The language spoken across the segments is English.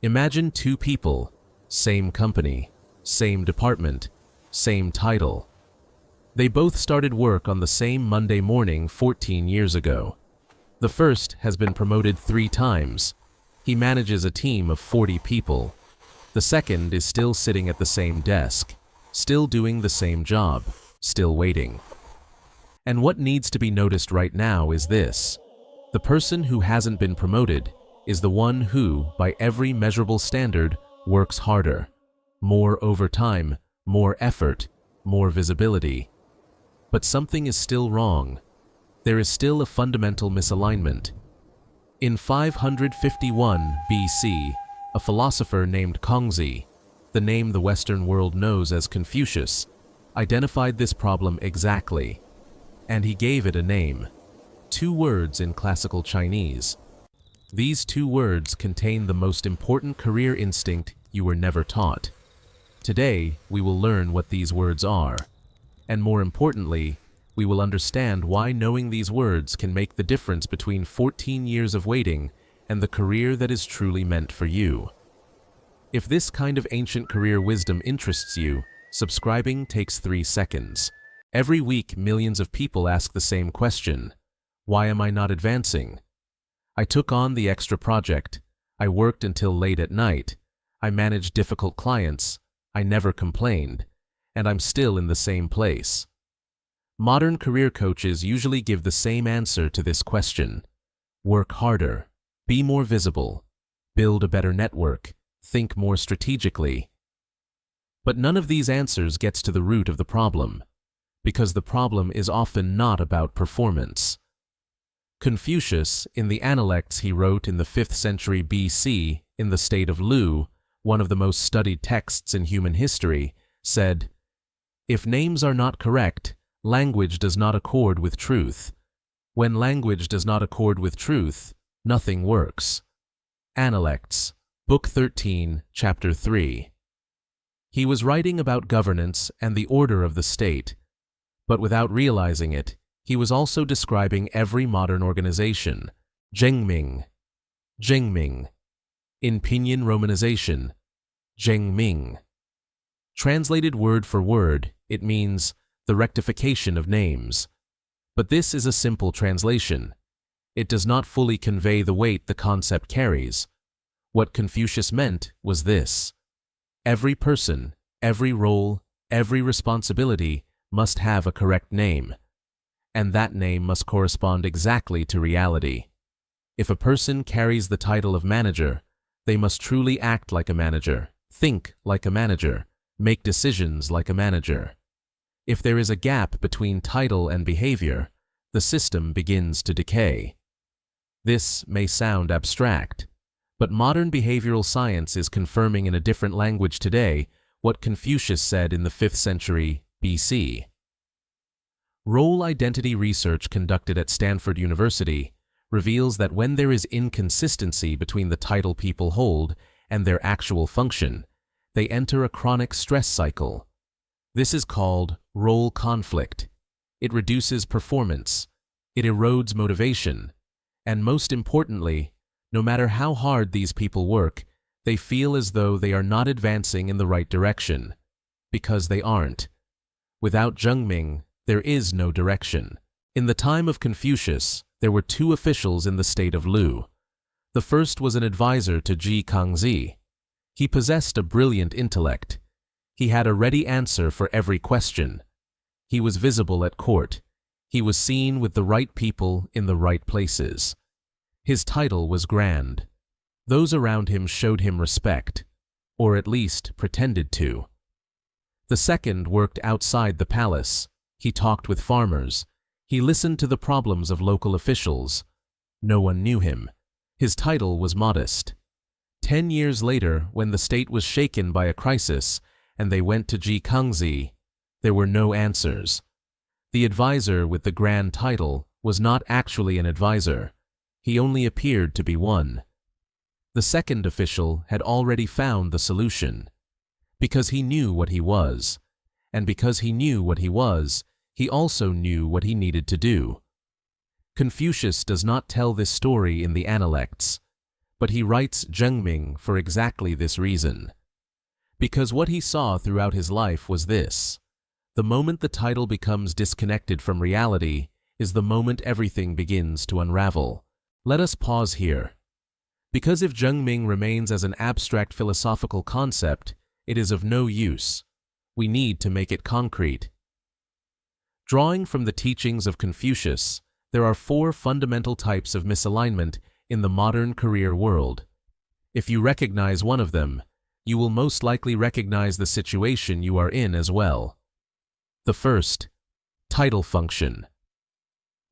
Imagine two people, same company, same department, same title. They both started work on the same Monday morning 14 years ago. The first has been promoted 3 times. He manages a team of 40 people. The second is still sitting at the same desk, still doing the same job, still waiting. And what needs to be noticed right now is this: the person who hasn't been promoted is the one who, by every measurable standard, works harder. More overtime, more effort, more visibility. But something is still wrong. There is still a fundamental misalignment. In 551 BC, a philosopher named Kongzi, the name the Western world knows as Confucius, identified this problem exactly. And he gave it a name. 2 words in classical Chinese. These 2 words contain the most important career instinct you were never taught. Today, we will learn what these words are. And more importantly, we will understand why knowing these words can make the difference between 14 years of waiting and the career that is truly meant for you. If this kind of ancient career wisdom interests you, subscribing takes 3 seconds. Every week, millions of people ask the same question: why am I not advancing? I took on the extra project. I worked until late at night. I managed difficult clients. I never complained. And I'm still in the same place. Modern career coaches usually give the same answer to this question: work harder, be more visible, build a better network, think more strategically. But none of these answers gets to the root of the problem, because the problem is often not about performance. Confucius, in the Analects he wrote in the 5th century BC in the state of Lu, one of the most studied texts in human history, said, "If names are not correct, language does not accord with truth. When language does not accord with truth, nothing works." Analects, Book 13, Chapter 3. He was writing about governance and the order of the state, but without realizing it, he was also describing every modern organization. Zhengming. Zhengming. In Pinyin romanization, Zhengming. Translated word for word, it means the rectification of names. But this is a simple translation. It does not fully convey the weight the concept carries. What Confucius meant was this: every person, every role, every responsibility must have a correct name. And that name must correspond exactly to reality. If a person carries the title of manager, they must truly act like a manager, think like a manager, make decisions like a manager. If there is a gap between title and behavior, the system begins to decay. This may sound abstract, but modern behavioral science is confirming in a different language today what Confucius said in the 5th century BC. Role identity research conducted at Stanford University reveals that when there is inconsistency between the title people hold and their actual function, they enter a chronic stress cycle. This is called role conflict. It reduces performance, it erodes motivation, and most importantly, no matter how hard these people work, they feel as though they are not advancing in the right direction, because they aren't. Without Zhengming, there is no direction. In the time of Confucius, there were 2 officials in the state of Lu. The first was an advisor to Kongzi. He possessed a brilliant intellect. He had a ready answer for every question. He was visible at court. He was seen with the right people in the right places. His title was grand. Those around him showed him respect, or at least pretended to. The second worked outside the palace. He talked with farmers. He listened to the problems of local officials. No one knew him. His title was modest. 10 years later, when the state was shaken by a crisis and they went to Kongzi, there were no answers. The advisor with the grand title was not actually an advisor. He only appeared to be one. The second official had already found the solution. Because he knew what he was. And because he knew what he was, he also knew what he needed to do. Confucius does not tell this story in the Analects, but he writes Zhengming for exactly this reason. Because what he saw throughout his life was this: the moment the title becomes disconnected from reality is the moment everything begins to unravel. Let us pause here. Because if Zhengming remains as an abstract philosophical concept, it is of no use. We need to make it concrete. Drawing from the teachings of Confucius, there are 4 fundamental types of misalignment in the modern career world. If you recognize one of them, you will most likely recognize the situation you are in as well. The first, title function.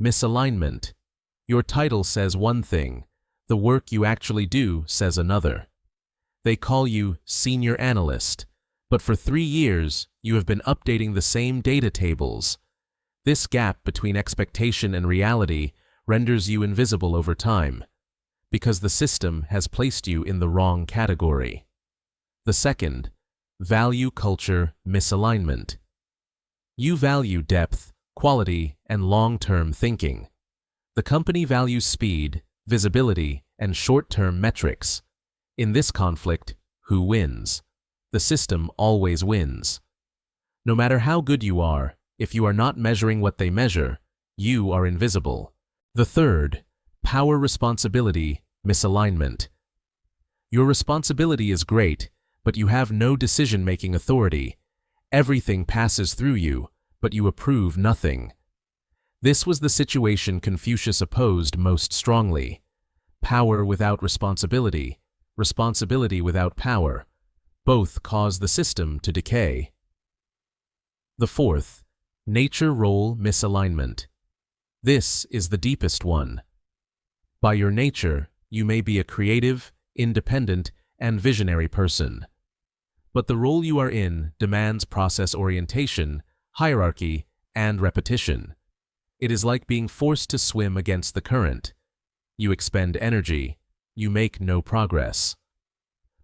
Misalignment. Your title says one thing, the work you actually do says another. They call you senior analyst, but for 3 years you have been updating the same data tables. This gap between expectation and reality renders you invisible over time, because the system has placed you in the wrong category. The second, value culture misalignment. You value depth, quality, and long-term thinking. The company values speed, visibility, and short-term metrics. In this conflict, who wins? The system always wins. No matter how good you are, if you are not measuring what they measure, you are invisible. The third, power responsibility misalignment. Your responsibility is great, but you have no decision-making authority. Everything passes through you, but you approve nothing. This was the situation Confucius opposed most strongly. Power without responsibility, responsibility without power. Both cause the system to decay. The fourth, nature-role misalignment. This is the deepest one. By your nature, you may be a creative, independent, and visionary person. But the role you are in demands process orientation, hierarchy, and repetition. It is like being forced to swim against the current. You expend energy. You make no progress.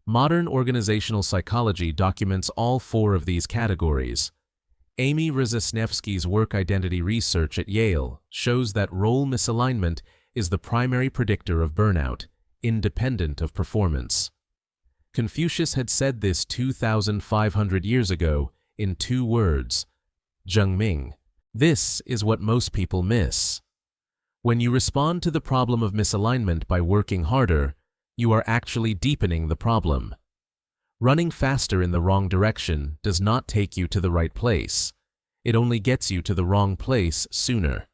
Modern organizational psychology documents all 4 of these categories. Amy Rzesniewski's work identity research at Yale shows that role misalignment is the primary predictor of burnout, independent of performance. Confucius had said this 2,500 years ago in 2 words, Zhengming. This is what most people miss. When you respond to the problem of misalignment by working harder, you are actually deepening the problem. Running faster in the wrong direction does not take you to the right place. It only gets you to the wrong place sooner.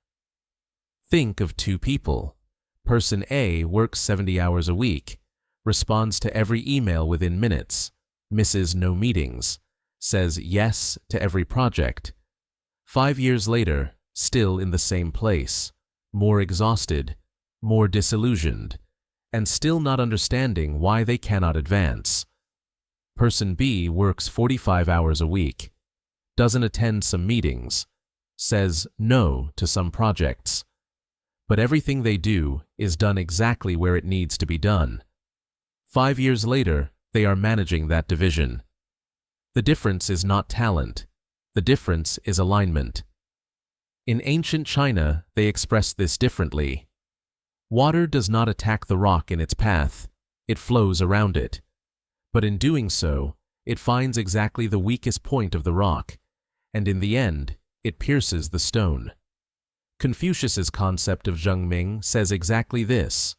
Think of 2 people. Person A works 70 hours a week, responds to every email within minutes, misses no meetings, says yes to every project. 5 years later, still in the same place, more exhausted, more disillusioned, and still not understanding why they cannot advance. Person B works 45 hours a week, doesn't attend some meetings, says no to some projects. But everything they do is done exactly where it needs to be done. 5 years later, they are managing that division. The difference is not talent. The difference is alignment. In ancient China, they expressed this differently. Water does not attack the rock in its path. It flows around it. But in doing so, it finds exactly the weakest point of the rock, and in the end, it pierces the stone. Confucius's concept of Zhengming says exactly this.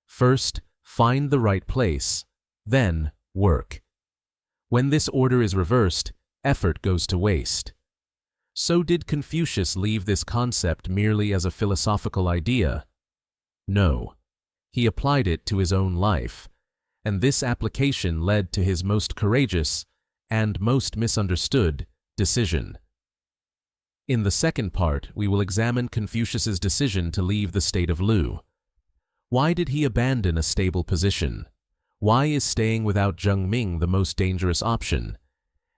First, find the right place, then work. When this order is reversed, effort goes to waste. So did Confucius leave this concept merely as a philosophical idea? No. He applied it to his own life, and this application led to his most courageous and most misunderstood decision. In the second part, we will examine Confucius's decision to leave the state of Lu. Why did he abandon a stable position? Why is staying without Zhengming the most dangerous option?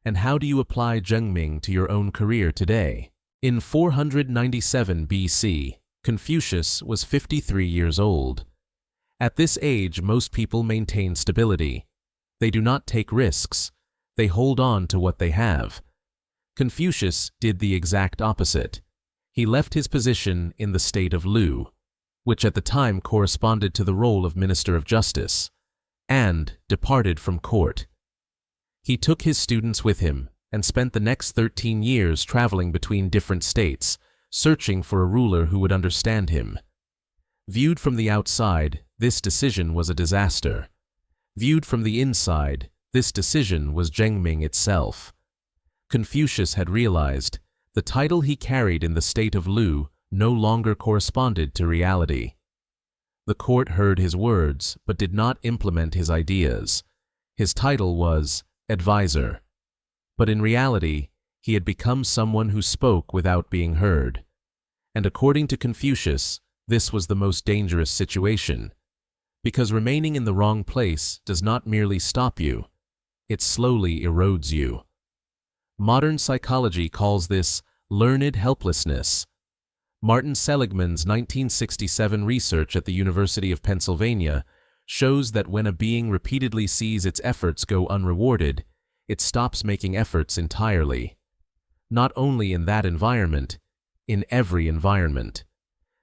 And how do you apply Zhengming to your own career today? In 497 BC, Confucius was 53 years old. At this age, most people maintain stability. They do not take risks. They hold on to what they have. Confucius did the exact opposite. He left his position in the state of Lu, which at the time corresponded to the role of Minister of Justice, and departed from court. He took his students with him and spent the next 13 years traveling between different states, searching for a ruler who would understand him. Viewed from the outside, this decision was a disaster. Viewed from the inside, this decision was Zhengming itself. Confucius had realized the title he carried in the state of Lu no longer corresponded to reality. The court heard his words but did not implement his ideas. His title was advisor. But in reality, he had become someone who spoke without being heard. And according to Confucius, this was the most dangerous situation, because remaining in the wrong place does not merely stop you, it slowly erodes you. Modern psychology calls this learned helplessness. Martin Seligman's 1967 research at the University of Pennsylvania shows that when a being repeatedly sees its efforts go unrewarded, it stops making efforts entirely. Not only in that environment, in every environment.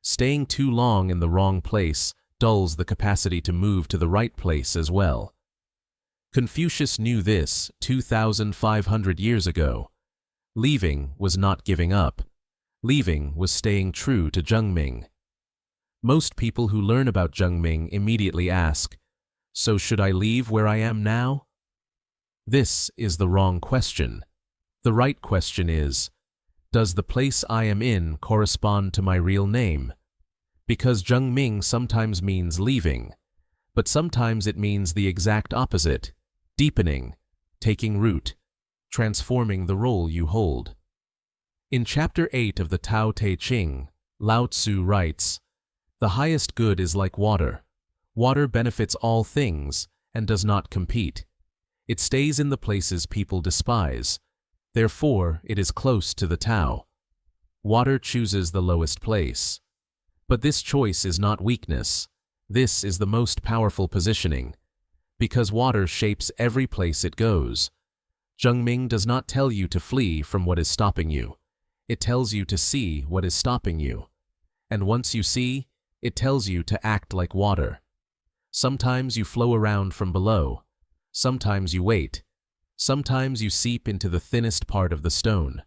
Staying too long in the wrong place dulls the capacity to move to the right place as well. Confucius knew this 2,500 years ago. Leaving was not giving up. Leaving was staying true to Zhengming. Most people who learn about Zhengming immediately ask, "So should I leave where I am now?" This is the wrong question. The right question is, does the place I am in correspond to my real name? Because Zhengming sometimes means leaving, but sometimes it means the exact opposite, deepening, taking root, transforming the role you hold. In Chapter 8 of the Tao Te Ching, Lao Tzu writes, "The highest good is like water. Water benefits all things and does not compete. It stays in the places people despise. Therefore, it is close to the Tao. Water chooses the lowest place. But this choice is not weakness. This is the most powerful positioning, because water shapes every place it goes. Zhengming does not tell you to flee from what is stopping you. It tells you to see what is stopping you. And once you see, it tells you to act like water. Sometimes you flow around from below. Sometimes you wait. Sometimes you seep into the thinnest part of the stone.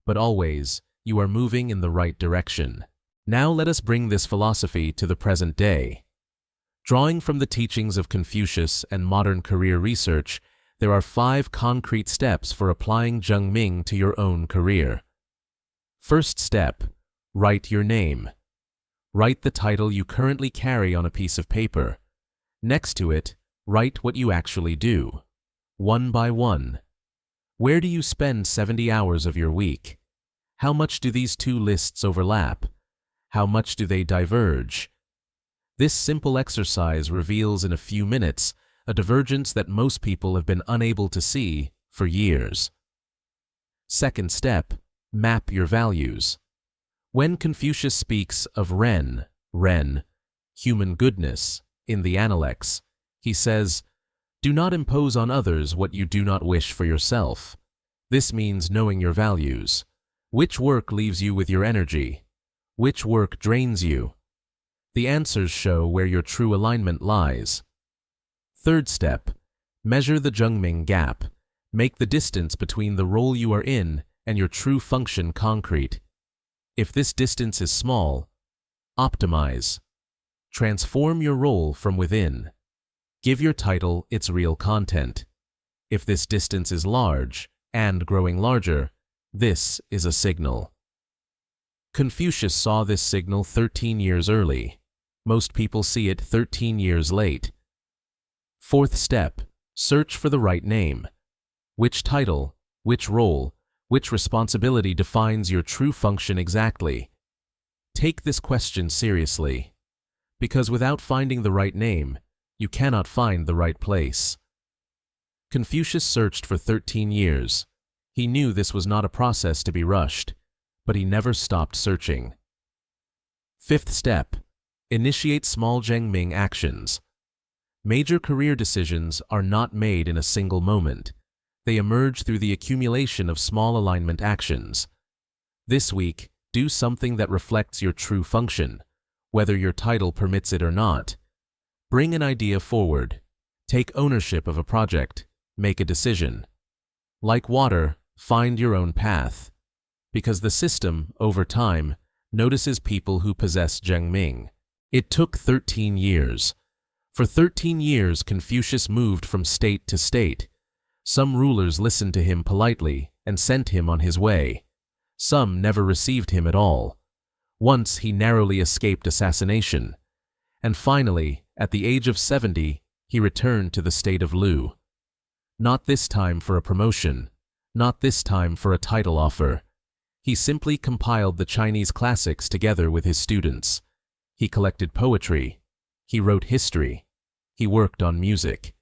But always, you are moving in the right direction." Now let us bring this philosophy to the present day. Drawing from the teachings of Confucius and modern career research, there are 5 concrete steps for applying Zhengming to your own career. First step, write your name. Write the title you currently carry on a piece of paper. Next to it, write what you actually do, one by one. Where do you spend 70 hours of your week? How much do these 2 lists overlap? How much do they diverge? This simple exercise reveals in a few minutes a divergence that most people have been unable to see for years. Second step, map your values. When Confucius speaks of ren, human goodness, in the Analects, he says, "Do not impose on others what you do not wish for yourself." This means knowing your values. Which work leaves you with your energy? Which work drains you? The answers show where your true alignment lies. Third step, measure the Zhengming gap. Make the distance between the role you are in and your true function concrete. If this distance is small, optimize. Transform your role from within. Give your title its real content. If this distance is large and growing larger, this is a signal. Confucius saw this signal 13 years early. Most people see it 13 years late. Fourth step, search for the right name. Which title, which role, which responsibility defines your true function exactly? Take this question seriously, because without finding the right name, you cannot find the right place. Confucius searched for 13 years. He knew this was not a process to be rushed, but he never stopped searching. Fifth step, initiate small Zhengming actions. Major career decisions are not made in a single moment. They emerge through the accumulation of small alignment actions. This week, do something that reflects your true function, whether your title permits it or not. Bring an idea forward. Take ownership of a project. Make a decision. Like water, find your own path. Because the system, over time, notices people who possess Zhengming. It took 13 years. For 13 years, Confucius moved from state to state. Some rulers listened to him politely and sent him on his way. Some never received him at all. Once he narrowly escaped assassination. And finally, at the age of 70, he returned to the state of Lu. Not this time for a promotion, not this time for a title offer. He simply compiled the Chinese classics together with his students. He collected poetry. He wrote history. He worked on music.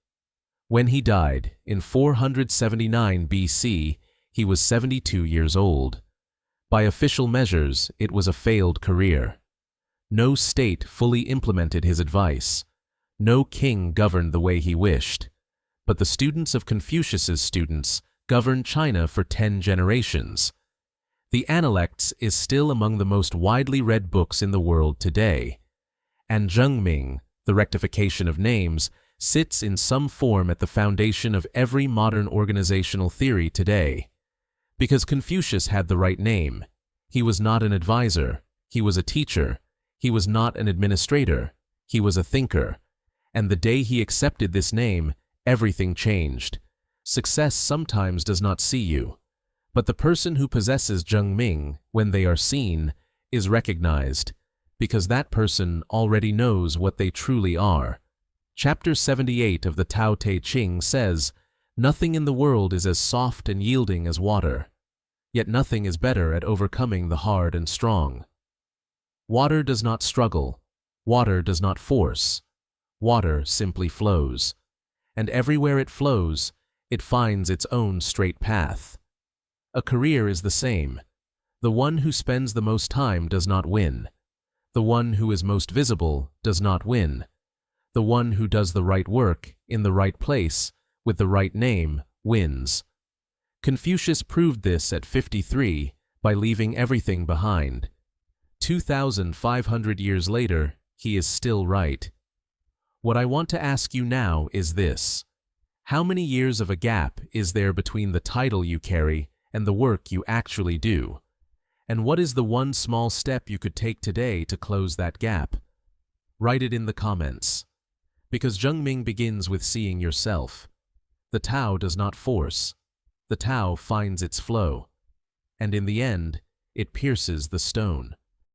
When he died, in 479 BC, he was 72 years old. By official measures, it was a failed career. No state fully implemented his advice. No king governed the way he wished. But the students of Confucius's students governed China for 10 generations. The Analects is still among the most widely read books in the world today. And Zhengming, the rectification of names, sits in some form at the foundation of every modern organizational theory today. Because Confucius had the right name. He was not an advisor. He was a teacher. He was not an administrator. He was a thinker. And the day he accepted this name, everything changed. Success sometimes does not see you. But the person who possesses Zhengming, when they are seen, is recognized, because that person already knows what they truly are. Chapter 78 of the Tao Te Ching says, "Nothing in the world is as soft and yielding as water. Yet nothing is better at overcoming the hard and strong." Water does not struggle. Water does not force. Water simply flows. And everywhere it flows, it finds its own straight path. A career is the same. The one who spends the most time does not win. The one who is most visible does not win. The one who does the right work, in the right place, with the right name, wins. Confucius proved this at 53 by leaving everything behind. 2,500 years later, he is still right. What I want to ask you now is this. How many years of a gap is there between the title you carry and the work you actually do? And what is the one small step you could take today to close that gap? Write it in the comments. Because Zhengming begins with seeing yourself. The Tao does not force. The Tao finds its flow. And in the end, it pierces the stone.